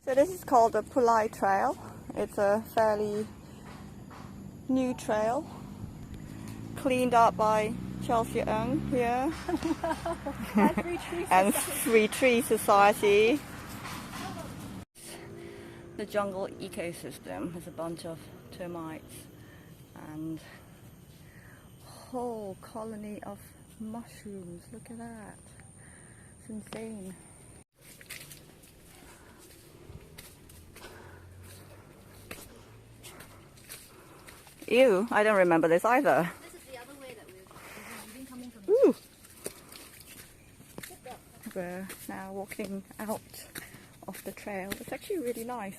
So this is called the Pulai Trail. It's a fairly new trail, cleaned up by Chelsea Ng here and Free Tree Society. The jungle ecosystem has a bunch of termites and a whole colony of mushrooms. Look at that. It's insane. Ew, I don't remember this either. This is the other way that we've been coming from. Ooh. We're now walking out of the trail. It's actually really nice.